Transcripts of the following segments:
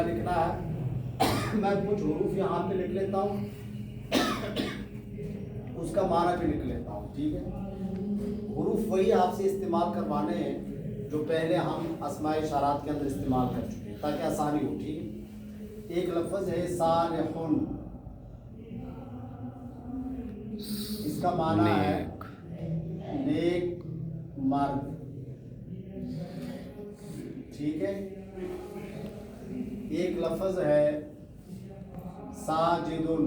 لکھنا ہے، میں کچھ حروف یہاں پہ لکھ لیتا ہوں، اس کا معنی بھی لکھ لیتا ہوں، ٹھیک ہے؟ حروف وہی آپ سے استعمال کروانے ہیں جو پہلے ہم اسماء اشارات کے اندر استعمال کر چکے ہیں تاکہ آسانی ہو، ٹھیک ہے؟ ایک لفظ ہے صالحن، اس کا معنی ہے نیک مرد، ٹھیک ہے؟ ایک لفظ ہے ساجدن،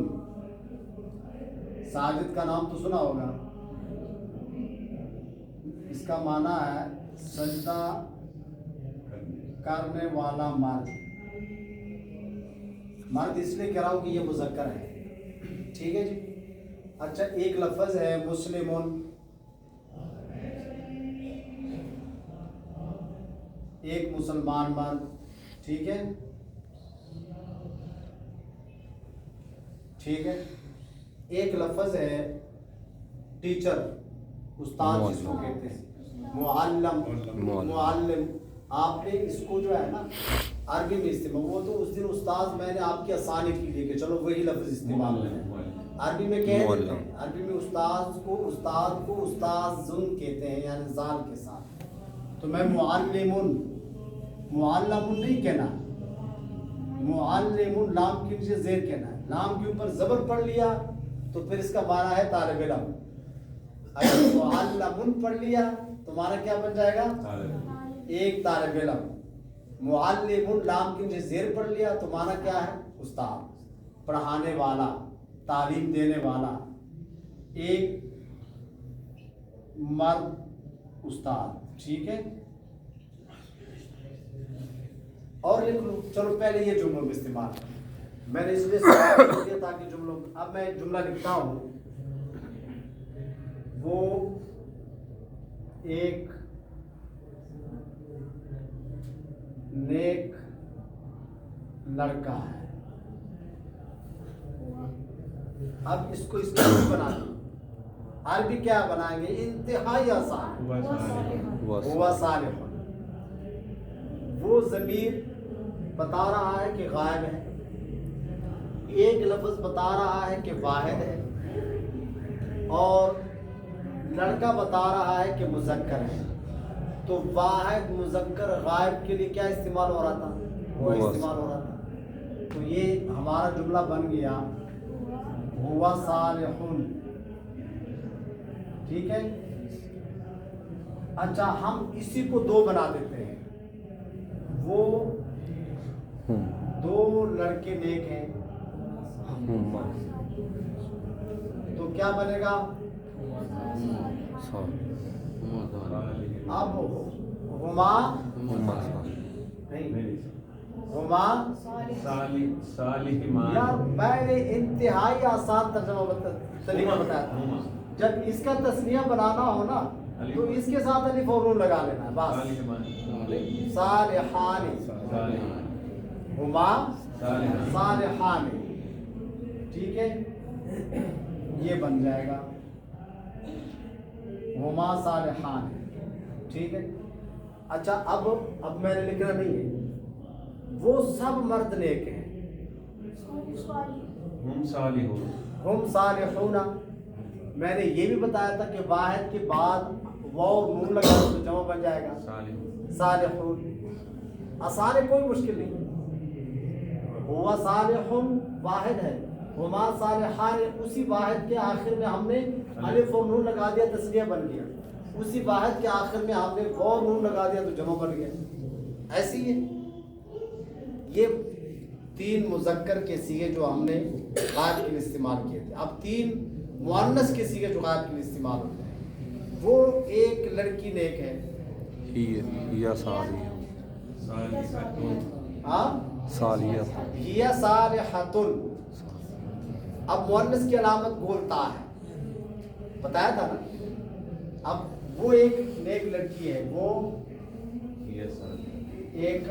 ساجد کا نام تو سنا ہوگا، اس کا معنی ہے سجدہ کرنے والا مرد، مرد اس لیے کہہ رہا ہوں کہ یہ مذکر ہے، ٹھیک ہے جی؟ اچھا ایک لفظ ہے مسلمون، ایک مسلمان مرد، ٹھیک ہے؟ ٹھیک ہے۔ ایک لفظ ہے ٹیچر، استاد جس کو کہتے ہیں، معلم، معلم، آپ نے اس کو جو ہے نا عربی میں استعمال، وہ تو اس دن استاد میں نے آپ کی آسانی کے لیے کہ چلو وہی لفظ استعمال کریں، عربی میں کہہ دیتے ہیں، عربی میں استاد کو استاذن کہتے ہیں، یعنی زال کے ساتھ، تو میں معلمن، معلمن نہیں کہنا، معلمن لام کے نیچے زیر کہنا ہے، لام کے اوپر زبر پڑھ لیا تو پھر اس کا معنی ہے طالب علم، اگر معلمن پڑھ لیا تو معنی کیا بن جائے گا؟ ایک طالب علم، معلمن لام کے نیچے زیر پڑھ لیا تو معنی کیا ہے؟ استاد، پڑھانے والا، تعلیم دینے والا، ایک مرد استاد، ٹھیک ہے؟ اور لکھ لو، چلو پہلے یہ جملوں میں استعمال، میں نے اس لیے لکھ دیا تاکہ جملوں، اب میں جملہ لکھتا ہوں، وہ ایک نیک لڑکا ہے، اب اس کو اس طرح بنانا، عربی کیا بنائیں گے؟ انتہائی آسان، ہوا صالح، وہ ضمیر بتا رہا ہے کہ غائب ہے، ایک لفظ بتا رہا ہے کہ واحد ہے، اور لڑکا بتا رہا ہے کہ مذکر ہے، تو واحد مذکر غائب کے لیے کیا استعمال ہو رہا تھا؟ وہ استعمال ہو رہا تھا، تو یہ ہمارا جملہ بن گیا ہوا صالحن، ٹھیک ہے؟ اچھا ہم اسی کو دو بنا دیتے ہیں، وہ دو لڑکے نیک ہیں، تو کیا بنے گا؟ اب ہما نہیں، ہما یار میں نے انتہائی آسان ترجمہ طریقہ بتایا تھا، جب اس کا تسنیہ بنانا ہو نا تو اس کے ساتھ الف اور نون لگا لینا ہے بس، صالحان، ہما صالحان، ٹھیک ہے؟ یہ بن جائے گا ہما صالحان، ٹھیک ہے؟ اچھا اب میں نے لکھنا نہیں ہے، وہ سب مرد نیک ہیں، ہم صالحون، میں نے یہ بھی بتایا تھا کہ واحد کے بعد واو نون لگا تو جمع بن جائے گا صالحون، آسان ہے، کوئی مشکل نہیں، ہوا صالح واحد ہے، ہما صالحان، اسی واحد کے آخر میں ہم نے الف اور نون لگا دیا، تسنیہ بن گیا، اسی واحد کے آخر میں ہم نے واو نون لگا دیا تو جمع بن گیا، ایسی ہے۔ یہ تین مذکر کے سیغے جو ہم نے غائب کے لیے استعمال کیے تھے، اب تین مؤنث کے سیغے جو غائب کے لیے استعمال ہوتے ہیں، وہ ایک لڑکی نیک ہے، ہی صالحۃ، اب مؤنث کی علامت گولتا ہے، بتایا تھا نا، اب وہ ایک نیک لڑکی ہے، وہ ایک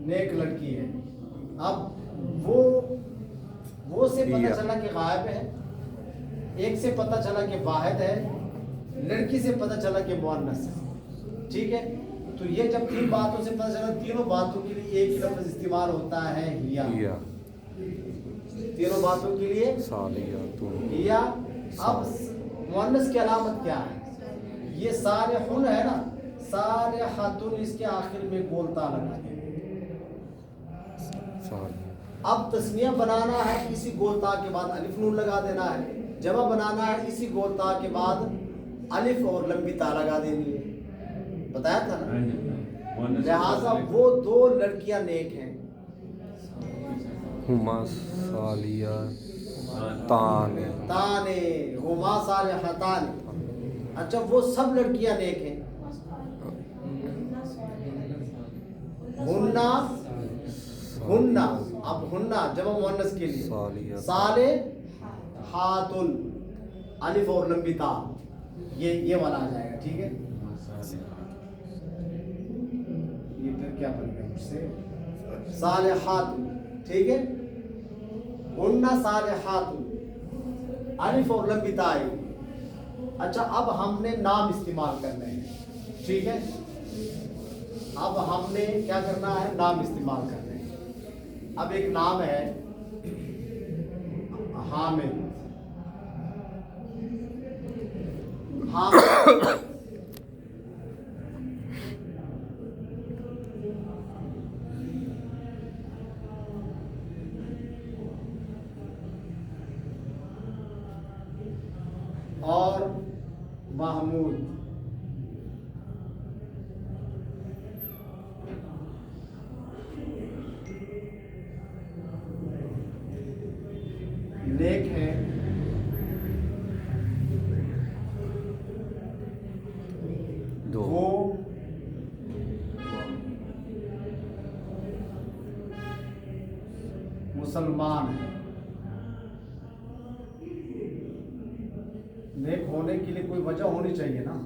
نیک لڑکی ہے، اب وہ سے پتہ چلا کہ غائب ہے، ایک سے پتہ چلا کہ واحد ہے، لڑکی سے پتہ چلا کہ مؤنث ہے، ٹھیک ہے؟ تو یہ جب تین باتوں سے پتہ چلا تینوں باتوں کے لیے ایک ہی لفظ استعمال ہوتا ہے ہیا، تینوں باتوں کے لیے ہیا۔ اب مؤنث کی علامت کیا ہے؟ یہ صالحون ہے نا، صالحاتن اس کے آخر میں گولتا لگا دیں۔ اب تسنیہ بنانا ہے اسی گولتا کے بعد الف نون لگا دینا ہے، جمع بنانا ہے اسی گولتا کے بعد الف اور لمبی تا لگا دینی ہے، بتایا تھا نا۔ لہٰذا وہ دو لڑکیاں نیک ہیں، ہما صالحتان، ہما صالحتان۔ اچھا وہ سب لڑکیاں نیک ہیں، ہننا، اب ہننا جمع مؤنث کے لیے صالحات، الف اور لمبی تا، یہ والا آ جائے گا، ٹھیک ہے۔ یہ پھر کیا بن گیا مجھ سے؟ صالحات، ٹھیک ہے، ہننا صالحات، الف اور لمبی تا آئی۔ اچھا اب ہم نے نام استعمال کرنے ہیں، ٹھیک ہے، اب ہم نے کیا کرنا ہے؟ نام استعمال کرنے ہیں۔ اب ایک نام ہے حامد، اور محمود، نیک ہیں، وہ مسلمان ہیں۔ نیک ہونے کے لیے کوئی وجہ ہونی چاہیے نا،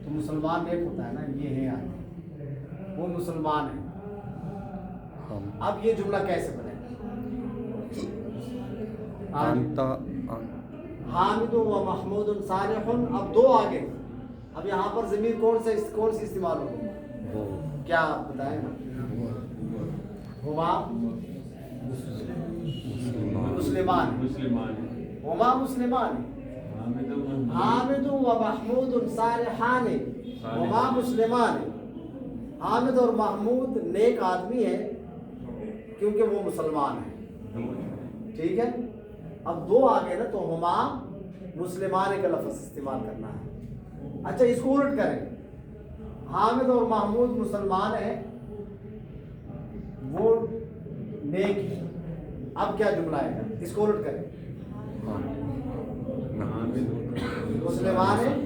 تو مسلمان نیک ہوتا ہے نا، یہ ہے آگے، وہ مسلمان ہیں۔ اب یہ جملہ کیسے بنے؟ حامد و محمود صالح، اب دو آگے، اب یہاں پر ضمیر کون سی استعمال ہوگی؟ کیا آپ بتائیں نا؟ ہما مسلمان، ہما مسلمان، حامد و محمود صالحان، ہما مسلمان۔ حامد اور محمود نیک آدمی ہیں کیونکہ وہ مسلمان ہیں، ٹھیک ہے۔ اب دو آگے نا، تو ہما مسلمان کا لفظ استعمال کرنا ہے۔ اچھا اس کو الٹ کریں، حامد اور محمود مسلمان ہیں، وہ نیک ہیں۔ اب کیا جملہ آئے گا؟ اس کو الٹ کریں، مسلمان ہیں،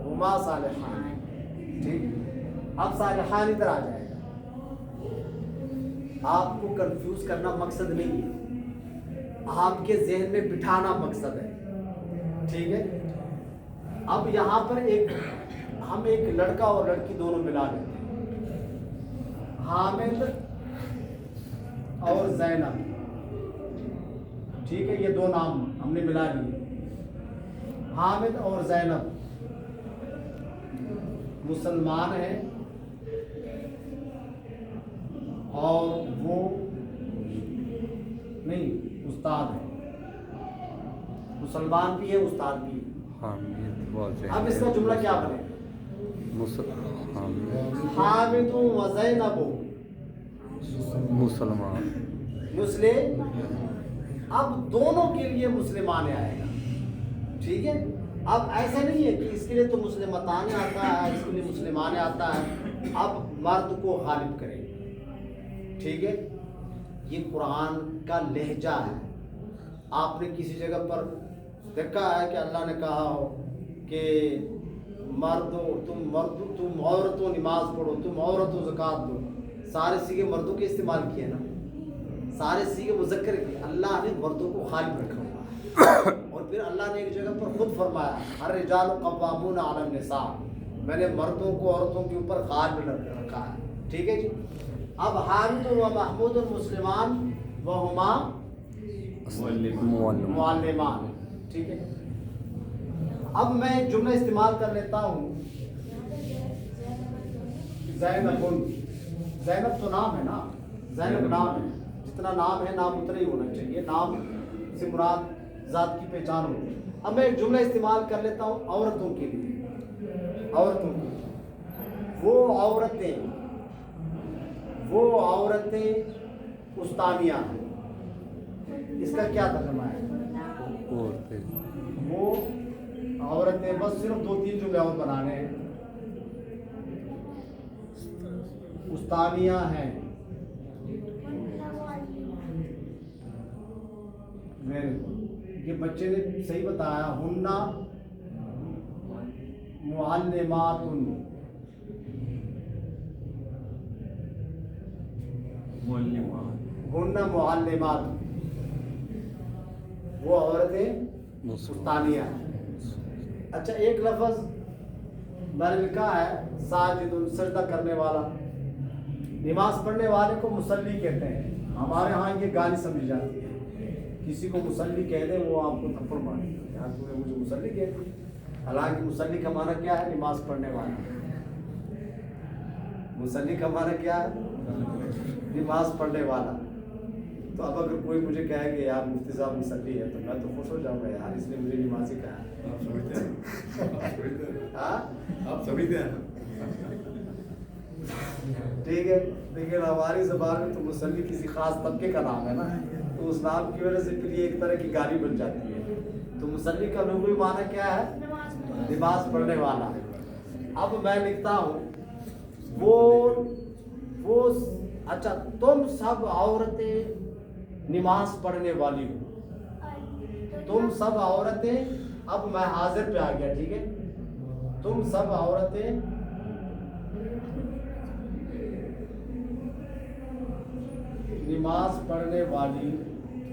ہما صالحان، ٹھیک۔ اب صالحان ادھر آ جائے گا، آپ کو کنفیوز کرنا مقصد نہیں ہے، آپ کے ذہن میں بٹھانا مقصد ہے، ٹھیک ہے۔ اب یہاں پر ہم ایک لڑکا اور لڑکی دونوں ملا لیتے ہیں، حامد اور زینب، ٹھیک ہے، یہ دو نام ہم نے ملا لیے، حامد اور زینب مسلمان ہیں اور وہ نہیں استاد ہیں، مسلمان بھی ہے استاد بھی ہے۔ اب اس کا جملہ کیا بنے؟ حامد و زینب مسلمان، مسلم، اب دونوں کے لیے مسلمان آئے گا، ٹھیک ہے۔ اب ایسا نہیں ہے کہ اس کے لیے تو مسلمتان آتا ہے، اس کے لیے مسلمان آتا ہے، اب مرد کو غالب کریں، ٹھیک ہے۔ یہ قرآن کا لہجہ ہے، آپ نے کسی جگہ پر دیکھا ہے کہ اللہ نے کہا ہو کہ تم عورتوں نماز پڑھو، تم عورتوں زکوٰۃ دو، سارے سیغے مردوں کے استعمال کیے نا، سارے سیغے مذکر کے، اللہ نے مردوں کو غالب رکھا ہوا، اور پھر اللہ نے ایک جگہ پر خود فرمایا الرجال قوامون علی النساء، میں نے مردوں کو عورتوں کے اوپر غالب رکھا ہے، ٹھیک ہے جی۔ اب حامد و محمود المسلمان وہما معلمان، ٹھیک ہے۔ اب میں ایک جملہ استعمال کر لیتا ہوں، زینب، زینب تو نام ہے نا، زینب نام ہے، جتنا نام ہے نام اتنا ہی ہونا چاہیے، نام سے مراد ذات کی پہچان ہوتی ہے۔ اب میں ایک جملہ استعمال کر لیتا ہوں عورتوں کے لیے، عورتوں کے لیے، وہ عورتیں استانیہ ہیں، اس کا کیا ترجمہ ہے؟ وہ عورتیں، بس صرف 2-3 جملے اور بنانے ہیں، استانیہ ہیں، یہ بچے نے صحیح بتایا، ہننا معلمات، ہننا معلمات، وہ عورتیں استانیہ ہیں۔ اچھا ایک لفظ میں نے لکھا ہے ساجد، سجدہ کرنے والا، نماز پڑھنے والے کو مصلی کہتے ہیں، ہمارے ہاں یہ گالی سمجھی جاتی ہے، کسی کو مصلی کہہ دے وہ آپ کو تھپڑ مارے، یار تو نے مجھے مصلی کہہ دی، حالانکہ مصلی کا معنی کیا ہے؟ نماز پڑھنے والا۔ مصلی کا معنی کیا ہے؟ نماز پڑھنے والا۔ تو اب اگر کوئی مجھے کہے کہ یار مفتی صاحب مصلی ہے تو میں تو خوش ہو جاؤں گا، یار اس نے مجھے نمازی کہا ہے۔ آپ سمجھتے ہیں ٹھیک ہے، لیکن ہماری زبان میں تو مصلی کسی خاص طبقے کا نام ہے نا، تو اس نام کی وجہ سے پھر یہ ایک طرح کی گالی بن جاتی ہے۔ تو مصلی کا لغوی معنی کیا ہے؟ نماز پڑھنے والا۔ اب میں لکھتا ہوں وہ اچھا تم سب عورتیں نماز پڑھنے والی ہو، تم سب عورتیں، اب میں حاضر پہ آ گیا، ٹھیک ہے، تم سب عورتیں نماز پڑھنے والی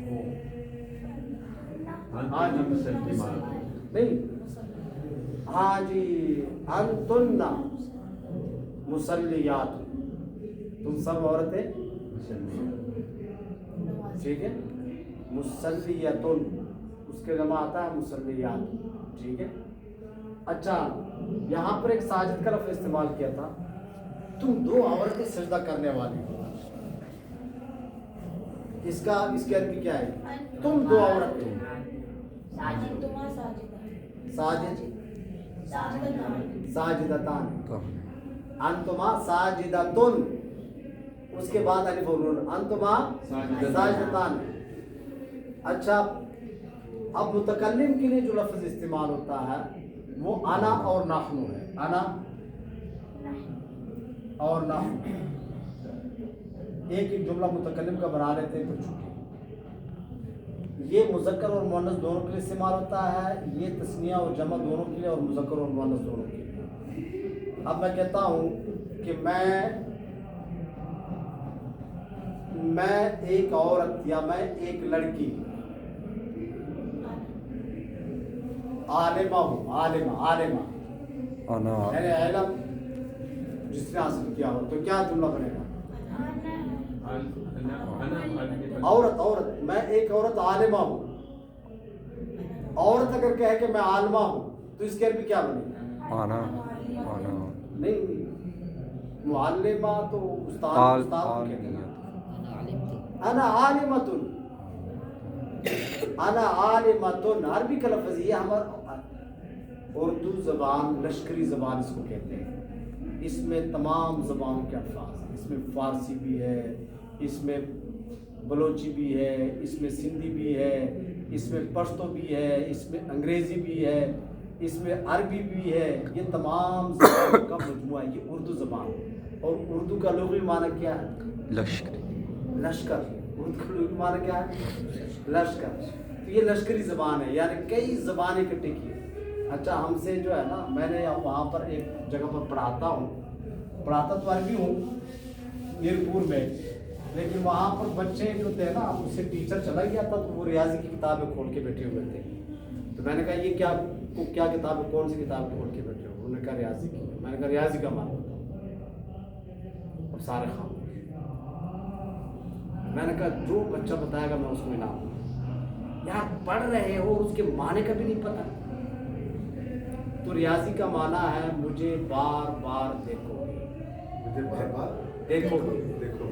ہو۔ ہاں جی نہیں، ہاں جی، انتن مسلیات، تم سب عورتیں، ٹھیک ہے، مسلیتن، اس کے جمع آتا ہے مسلیات، ٹھیک ہے۔ اچھا یہاں پر ایک ساجد کا لفظ استعمال کیا تھا، تم 2 عورتیں سجدہ کرنے والی ہو، اس کے عربی کیا ہے؟ تم 2 عورتیں، ساجدتان، انتما ساجدتن، اس کے بعد الف اور نون، انتما ساجدتان۔ اچھا اب متکلم کے لیے جو لفظ استعمال ہوتا ہے وہ انا اور نحن ہے، انا اور نحن، ایک جملہ متکلم کا بنا لیتے ہیں، چھٹی۔ یہ مذکر اور مؤنث دونوں کے لیے استعمال ہوتا ہے، یہ تثنیہ اور جمع دونوں کے لیے، اور مذکر اور مؤنث دونوں کے لیے۔ اب میں کہتا ہوں کہ میں ایک عورت یا میں ایک لڑکی عالمہ ہوں، عالمہ یعنی علم جس نے حاصل کیا ہو، تو کیا جملہ بنے گا؟ عورت، میں ایک عورت عالمہ ہوں۔ عورت اگر کہے کہ میں عالمہ ہوں تو اس کے عربی کیا بنے گا؟ نہیں، معلمہ تو استاد کہتے ہیں، انا عالمۃ، عربی کا لفظ یہ، ہمارا اردو زبان لشکری زبان اس کو کہتے ہیں، اس میں تمام زبانوں کے الفاظ ہیں، اس میں فارسی بھی ہے، اس میں بلوچی بھی ہے، اس میں سندھی بھی ہے، اس میں پشتو بھی ہے، اس میں انگریزی بھی ہے، اس میں عربی بھی ہے، یہ تمام زبانوں کا مجموعہ ہے، یہ اردو زبان ہے۔ اور اردو کا لغوی معنی کیا ہے؟ لشکر، اردو کا لغوی معنی کیا ہے؟ لشکر۔ تو یہ لشکری زبان ہے، یعنی کئی زبانیں اکٹھے کی ہیں۔ اچھا ہم سے جو ہے نا، میں نے وہاں پر ایک جگہ پر پڑھاتا تو عربی ہوں میرپور میں، لیکن وہاں پر بچے جو تھے نا، اس سے ٹیچر چلا گیا تھا تو وہ ریاضی کی کتابیں کھول کے بیٹھے ہوئے تھے، تو میں نے کہا یہ کیا کتاب ہے، کون سی کتاب کھول کے بیٹھے ہو؟ انہوں نے کہا ریاضی کی۔ میں نے کہا ریاضی کا معنی بتاؤ، اور سارے خاموش۔ میں نے کہا جو بچہ بتائے گا میں اس کو انعام دوں گا۔ یار پڑھ رہے ہو، اس کے معنی کا بھی نہیں پتا، تو ریاضی کا معنی ہے مجھے بار بار دیکھو گے، مجھے بار بار دیکھو گے، دیکھو.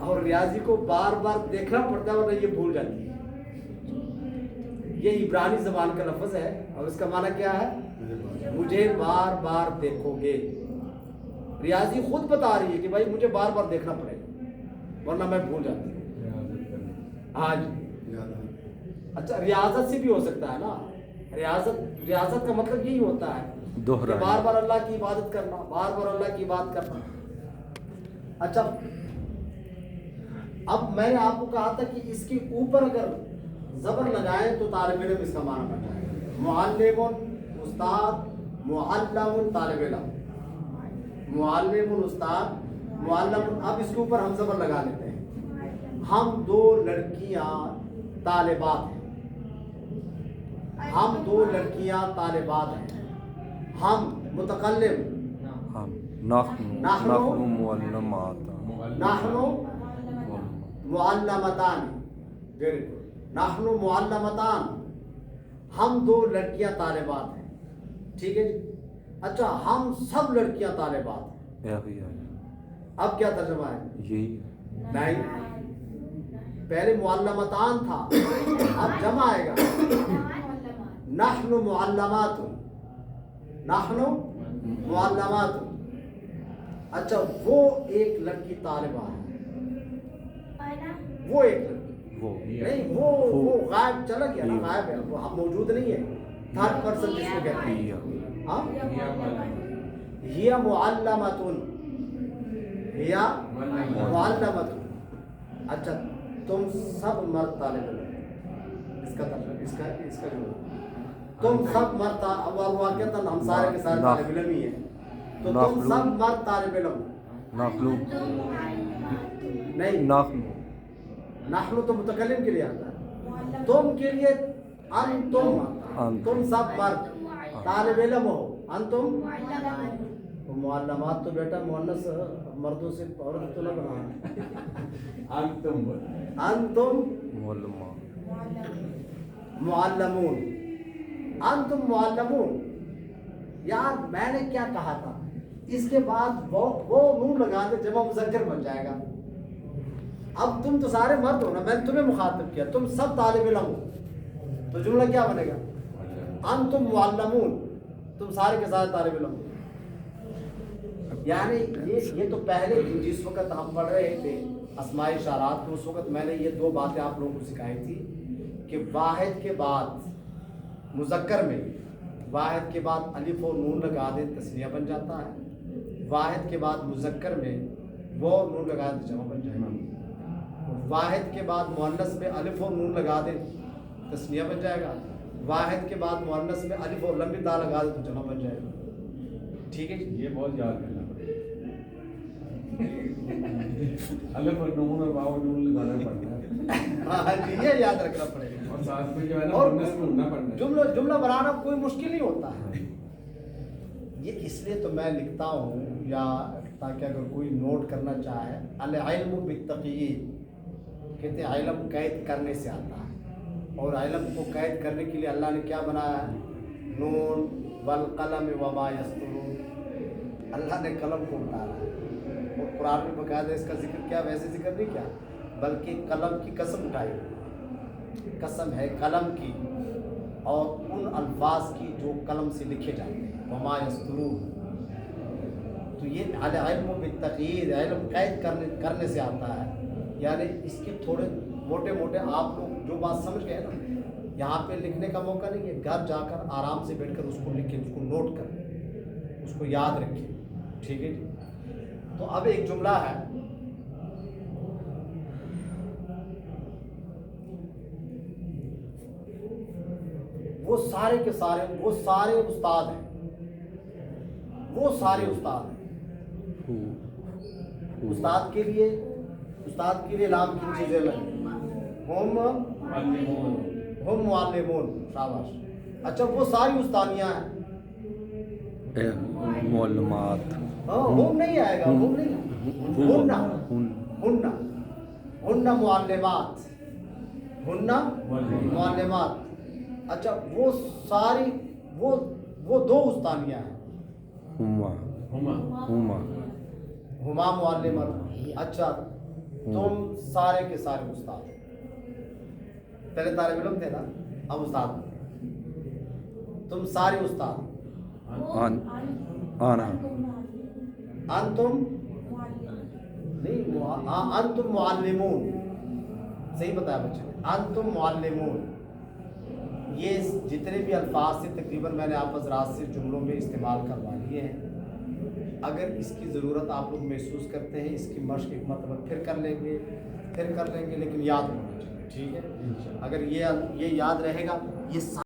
اور ریاضی کو بار بار دیکھنا پڑتا ہے ورنہ یہ بھول جاتی ہے. یہ عبرانی زبان کا لفظ ہے اور اس کا معنی کیا ہے؟ مجھے بار بار دیکھو گے. ریاضی خود بتا رہی ہے کہ بھائی مجھے بار بار دیکھنا پڑے گا ورنہ میں بھول جاتی ہوں. ہاں جی. اچھا ریاضت سے بھی ہو سکتا ہے نا. ریاضت کا مطلب یہی ہوتا ہے کہ بار بار اللہ کی عبادت کرنا، بار بار اللہ کی بات کرنا. اچھا اب میں نے آپ کو کہا تھا کہ اس کے اوپر اگر زبر لگائیں تو طالب علم اس کا معنی بن جائے گا. معلم استاد، معلم طالب علم، معلم استاد، معلم. اب اس کے اوپر ہم زبر لگا لیتے ہیں. ہم دو لڑکیاں طالبات ہیں، ہم دو لڑکیاں طالبات ہیں. ہم متکلم، نحن معلمتان. Very good. نحن معلمتان، ہم دو لڑکیاں طالبات ہیں. ٹھیک ہے جی. اچھا ہم سب لڑکیاں طالبات ہیں. اب کیا ترجمہ ہے؟ یہی نہیں، پہلے معلمتان تھا، اب جمع آئے گا. نحن معلمات، نحن معلمات. اچھا وہ ایک لڑکی طالبہ ہے، وہ ایک لڑکی نہیں، وہ غائب چلا گیا نا، غائب ہے وہ، اب موجود نہیں ہے. تھرڈ پرسن جس کو کہتے ہیں. ہاں ہی معلمتن، ہی معلمتن. اچھا تم سب مرد طالب علم، اس کا جو تم سب مرد، واقعتاً ہم سارے کے سارے طالب علم ہی ہیں. تو تم سب مرد طالب علم. نہیں، نحن تو متکلم کے لیے آتا ہے، تم کے لیے انتم، تم سب مرد طالب علم ہو. انتم معلمات تو بیٹا مؤنث مردوں سے عورت تو نہ بنا. انتم معلمون، انتم معلمون. یار میں نے کیا کہا تھا، اس کے بعد وہ نون لگا دے جمع مذکر بن جائے گا. اب تم تو سارے مرد ہو نا، میں نے تمہیں مخاطب کیا، تم سب طالب علم ہو، تو جملہ کیا بنے گا؟ انتم معلمون، تم سارے کے سارے طالب علم ہو. یعنی یہ تو پہلے جس وقت ہم پڑھ رہے تھے اسماء اشارات تو اس وقت میں نے یہ دو باتیں آپ لوگوں کو سکھائی تھی کہ واحد کے بعد مذکر میں واحد کے بعد الف اور نون لگا دیں تثنیہ بن جاتا ہے. واحد کے بعد مذکر میں وہ نون لگا دیں جمع بن جائے گا. واحد کے بعد مؤنث میں الف اور نون لگا دیں تثنیہ بن جائے گا. واحد کے بعد مؤنث میں الف اور لمبی تا لگا دیں تو جمع بن جائے گا. ٹھیک ہے جی. یہ بہت یاد کرنا پڑے گا. الف اور نون اور واو نون لگانا پڑتا ہے. ہاں جی یہ یاد رکھنا پڑے گا. اور ساتھ میں جو ہے نا مؤنث ڈھونڈنا پڑتا ہے. جملہ بنانا کوئی مشکل نہیں ہوتا ہے. یہ اس لیے تو میں لکھتا ہوں یا تاکہ اگر کوئی نوٹ کرنا چاہے، العلم بالتقیید، کہتے ہیں علم قید کرنے سے آتا ہے، اور علم کو قید کرنے کے لیے اللہ نے کیا بنایا ہے؟ نون والقلم وما یسطرون. اللہ نے قلم کو اتارا ہے اور قرآن میں باقاعدہ اس کا ذکر کیا، ویسے ذکر نہیں کیا بلکہ قلم کی قسم اٹھائی. قسم ہے قلم کی اور ان الفاظ کی جو قلم سے لکھے جاتے ہیں، وما یسطرون. تو یہ علم بالتقیید، علم قید کرنے سے آتا ہے. یعنی اس کے تھوڑے موٹے موٹے آپ لوگ جو بات سمجھ گئے نا، یہاں پہ لکھنے کا موقع نہیں ہے، گھر جا کر آرام سے بیٹھ کر اس کو لکھیں، اس کو نوٹ کریں، اس کو یاد رکھیں. ٹھیک ہے جی. تو اب ایک جملہ ہے، وہ سارے کے سارے استاد ہیں، وہ سارے استاد ہیں. استاد کے لیے لام کی چیزیں لگیں، ہم معلمون. شاباش. اچھا وہ ساری استادیاں ہیں، معلومات. ہم نہیں آئے گا، ہم نہیں، ہن معلمات، ہن معلمات. اچھا وہ ساری وہ وہ دو استانیاں ہیں. ہما ہما ہما ہما معلمان. اچھا تم سارے کے سارے استاد. پہلے طالب علم تھے نا, اب استاد. تم سارے استاد. ان انا انتم نہیں, انتم معلمون. صحیح بتایا بچے نے, انتم معلمون. یہ جتنے بھی الفاظ سے تقریباً میں نے آپ حضرات سے جملوں میں استعمال کروا لیے ہیں. اگر اس کی ضرورت آپ لوگ محسوس کرتے ہیں, اس کی مشق ایک مرتبہ پھر کر لیں گے, لیکن یاد ہونا چاہیے. ٹھیک ہے, اگر یہ یاد رہے گا, یہ